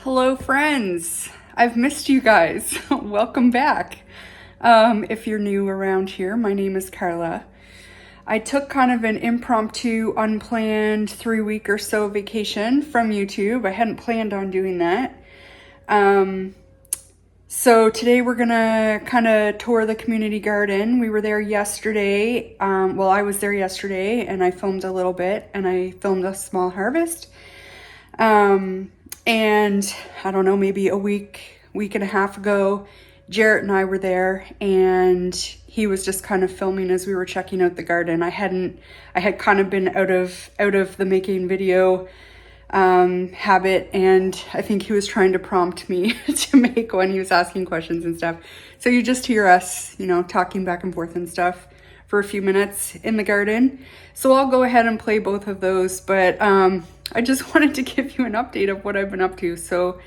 Hello friends, I've missed you guys. Welcome back. If you're new around here, my name is Carla. I took kind of an impromptu, unplanned 3-week or so vacation from YouTube. I hadn't planned on doing that. So today we're gonna kind of tour the community garden. We were there yesterday. I was there yesterday and I filmed a little bit and I filmed a small harvest. And I don't know, maybe a week and a half ago, Jarrett and I were there and he was just kind of filming as we were checking out the garden. I had kind of been out of the making video habit, and I think he was trying to prompt me to make one. He was asking questions and stuff. So you just hear us, talking back and forth and stuff for a few minutes in the garden. So I'll go ahead and play both of those, but I just wanted to give you an update of what I've been up to. So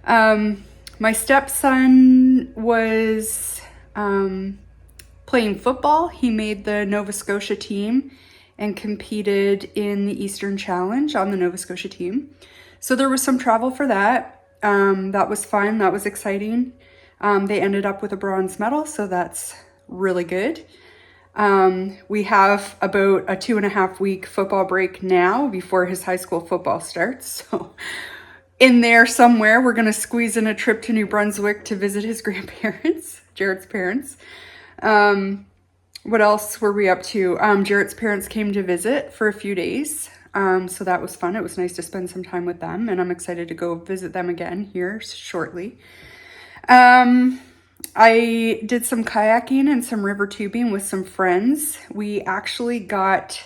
my stepson was playing football. He made the Nova Scotia team and competed in the Eastern Challenge on the Nova Scotia team. So there was some travel for that. That was fun. That was exciting. They ended up with a bronze medal, so that's really good. We have about a 2.5-week football break now before his high school football starts. So in there somewhere, we're going to squeeze in a trip to New Brunswick to visit his grandparents, Jarrett's parents. What else were we up to? Jarrett's parents came to visit for a few days. So that was fun. It was nice to spend some time with them, and I'm excited to go visit them again here shortly. I did some kayaking and some river tubing with some friends. We actually got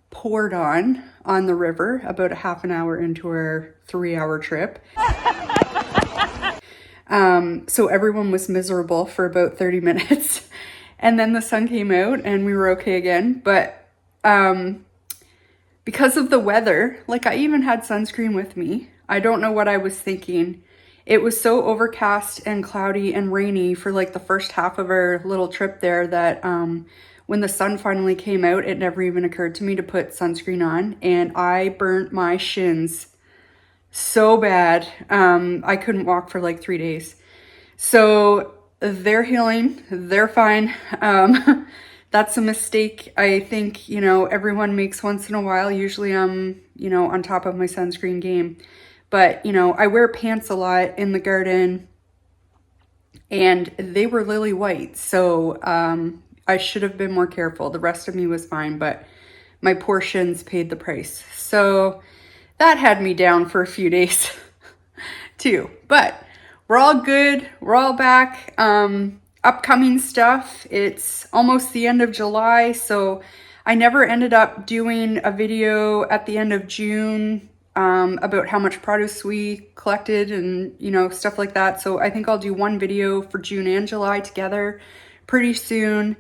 poured on the river about a half an hour into our 3-hour trip. So everyone was miserable for about 30 minutes. And then the sun came out and we were okay again. But because of the weather, I even had sunscreen with me. I don't know what I was thinking. It was so overcast and cloudy and rainy for the first half of our little trip there that when the sun finally came out, it never even occurred to me to put sunscreen on, and I burnt my shins so bad. I couldn't walk for 3 days. So they're healing, they're fine. That's a mistake I think, everyone makes once in a while. Usually I'm, on top of my sunscreen game. But, I wear pants a lot in the garden and they were lily white. So I should have been more careful. The rest of me was fine, but my poor shins paid the price. So that had me down for a few days too. But we're all good. We're all back. Upcoming stuff. It's almost the end of July. So I never ended up doing a video at the end of June about how much produce we collected and, stuff like that. So I think I'll do one video for June and July together pretty soon.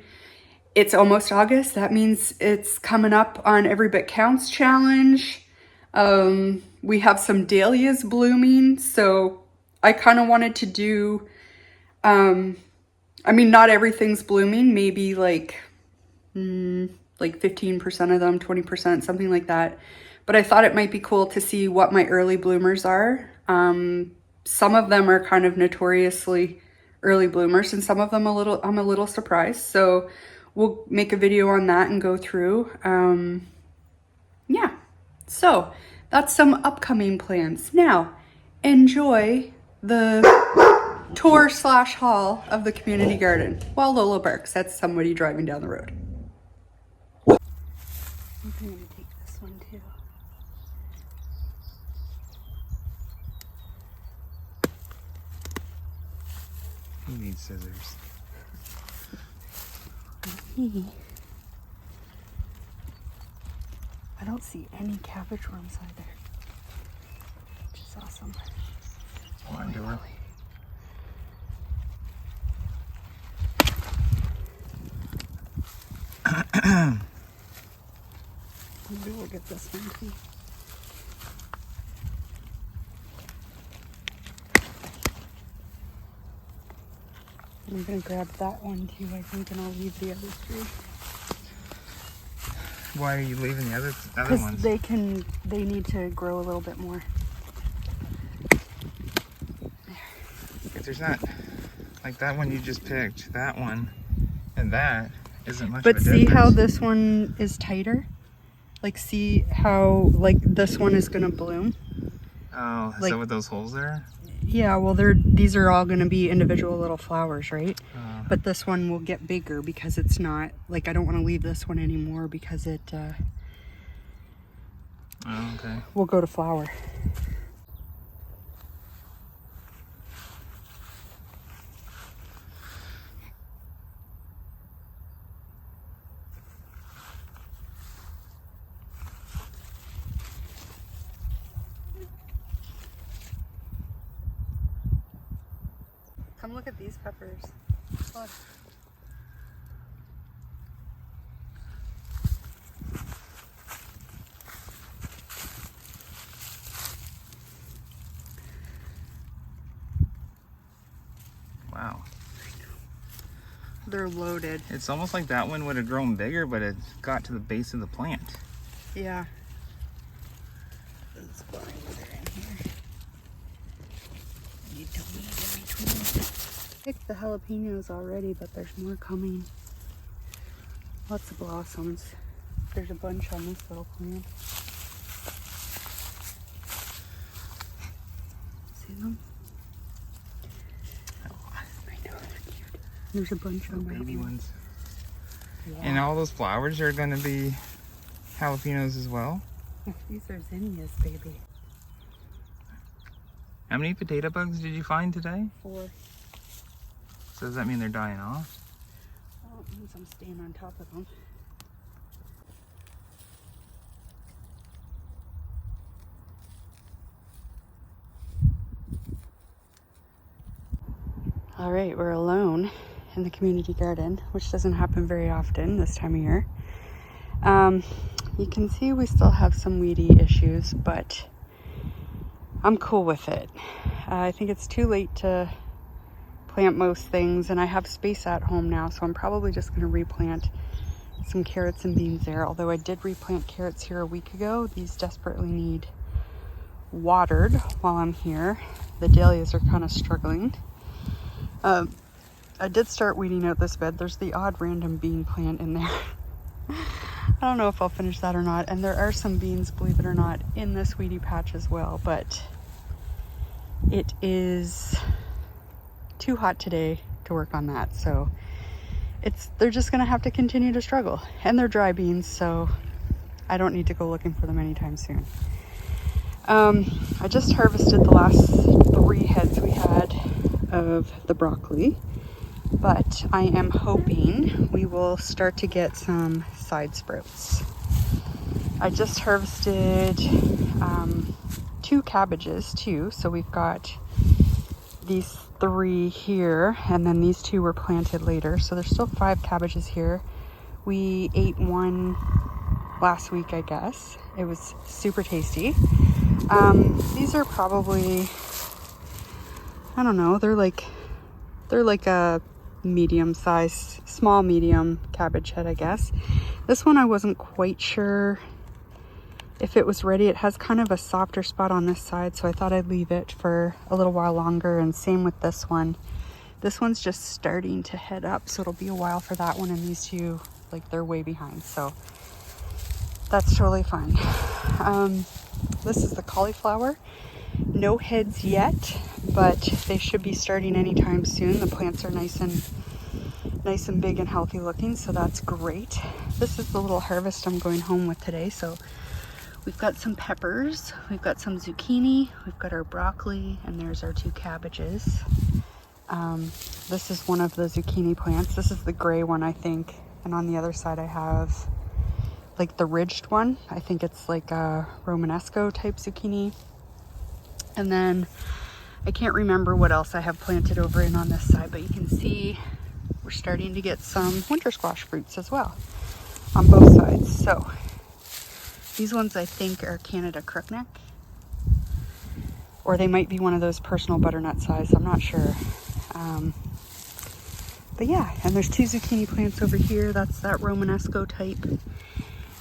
It's almost August. That means it's coming up on Every Bit Counts challenge. We have some dahlias blooming. So I kind of wanted to do, not everything's blooming, maybe 15% of them, 20%, something like that. But I thought it might be cool to see what my early bloomers are. Some of them are kind of notoriously early bloomers, and some of them I'm a little surprised. So we'll make a video on that and go through. Yeah, so that's some upcoming plans. Now, enjoy the tour/haul of the community garden while Lola barks. That's somebody driving down the road. I'm going to take this one too. You need scissors. I don't see any cabbage worms either, which is awesome. One door. Maybe we'll get this one too. I'm gonna grab that one too, I think, and I'll leave the other three. Why are you leaving the other ones? Because they need to grow a little bit more. there's not, like that one you just picked, that one, and that isn't much of But a see difference. how this one is tighter? Like, see how, like, this one is gonna bloom? Oh, is like, that what those holes are? Yeah, well, these are all gonna be individual little flowers, right? But this one will get bigger because it's not, like, I don't want to leave this one anymore because it Oh, okay. will go to flower. Come look at these peppers. Look. Wow. They're loaded. It's almost like that one would have grown bigger, but it got to the base of the plant. Yeah. It's fine. They're in here. You don't need in between. Picked the jalapenos already, but there's more coming. Lots of blossoms. There's a bunch on this little plant. See them? I know, they're cute. There's a bunch on Baby that one. ones. Yeah. And all those flowers are going to be jalapenos as well? These are zinnias, baby. How many potato bugs did you find today? 4. So does that mean they're dying off? Well, it means I'm staying on top of them. All right, we're alone in the community garden, which doesn't happen very often this time of year. You can see we still have some weedy issues, but I'm cool with it. I think it's too late to plant most things, and I have space at home now, so I'm probably just going to replant some carrots and beans there. Although I did replant carrots here a week ago, these desperately need watered while I'm here. The dahlias are kind of struggling. I did start weeding out this bed. There's the odd random bean plant in there. I don't know if I'll finish that or not. And there are some beans, believe it or not, in this weedy patch as well. But it is too hot today to work on that. So they're just going to have to continue to struggle. And they're dry beans, so I don't need to go looking for them anytime soon. I just harvested the last 3 heads we had of the broccoli, but I am hoping we will start to get some side sprouts. I just harvested 2 cabbages too, so we've got these 3 here, and then these 2 were planted later, so there's still 5 cabbages here. We ate one last week, I guess. It was super tasty. These are probably, I don't know, they're like a medium-sized, small medium cabbage head, I guess. This one I wasn't quite sure if it was ready. It has kind of a softer spot on this side, so I thought I'd leave it for a little while longer. And same with this one. This one's just starting to head up, so it'll be a while for that one, and these 2, like, they're way behind, so that's totally fine. This is the cauliflower. No heads yet, but they should be starting anytime soon. The plants are nice and big and healthy looking, so that's great. This is the little harvest I'm going home with today. So we've got some peppers, we've got some zucchini, we've got our broccoli, and there's our 2 cabbages. This is one of the zucchini plants. This is the gray one, I think, and on the other side I have like the ridged one. I think it's like a Romanesco type zucchini. And then I can't remember what else I have planted over in on this side, but you can see we're starting to get some winter squash fruits as well on both sides. So these ones I think are Canada crookneck, or they might be one of those personal butternut size. I'm not sure. But yeah, and there's 2 zucchini plants over here. That's that Romanesco type.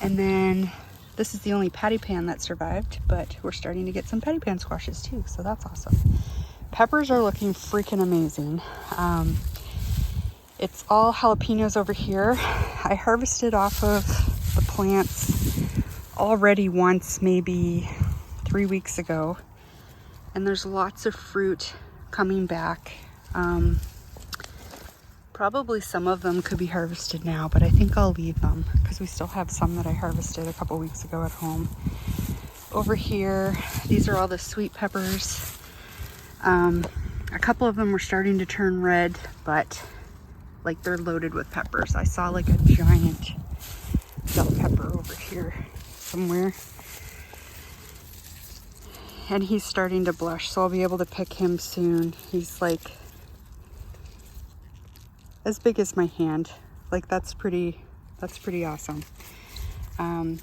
And then this is the only patty pan that survived, but we're starting to get some patty pan squashes too, so that's awesome. peppers are looking freaking amazing. It's all jalapenos over here. I harvested off of the plants already once, maybe 3 weeks ago. And there's lots of fruit coming back. Probably some of them could be harvested now, but I think I'll leave them because we still have some that I harvested a couple weeks ago at home. Over here, these are all the sweet peppers. A couple of them were starting to turn red, but like they're loaded with peppers. I saw like a giant bell pepper over here somewhere. And he's starting to blush, so I'll be able to pick him soon. He's like as big as my hand. Like that's pretty awesome.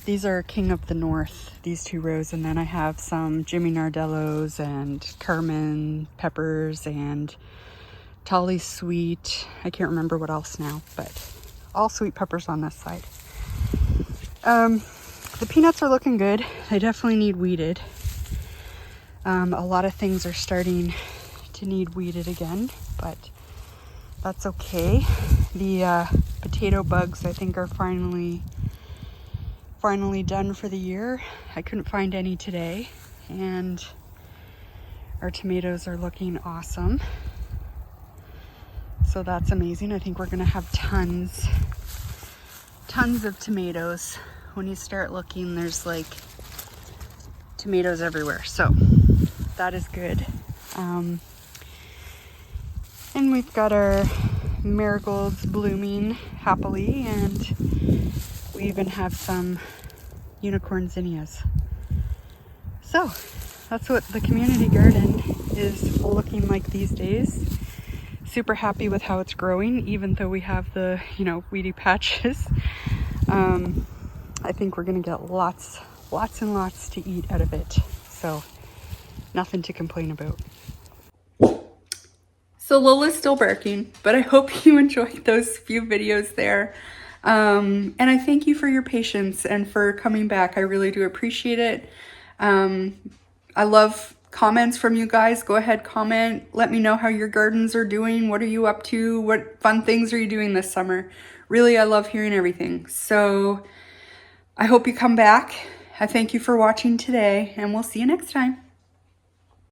These are King of the North, these 2 rows, and then I have some Jimmy Nardellos and Carmen peppers and Tolly sweet. I can't remember what else now, but all sweet peppers on this side. The peanuts are looking good. They definitely need weeded. A lot of things are starting to need weeded again, but that's okay. The potato bugs, I think, are finally done for the year. I couldn't find any today, and our tomatoes are looking awesome. So that's amazing. I think we're gonna have tons of tomatoes. When you start looking, there's like tomatoes everywhere. So that is good. And we've got our marigolds blooming happily, and we even have some unicorn zinnias. So that's what the community garden is looking like these days. Super happy with how it's growing, even though we have the, weedy patches. I think we're gonna get lots and lots to eat out of it. So nothing to complain about. So Lola's still barking, but I hope you enjoyed those few videos there. And I thank you for your patience and for coming back. I really do appreciate it. I love comments from you guys. Go ahead, comment. Let me know how your gardens are doing. What are you up to? What fun things are you doing this summer? Really, I love hearing everything. So I hope you come back. I thank you for watching today, and we'll see you next time.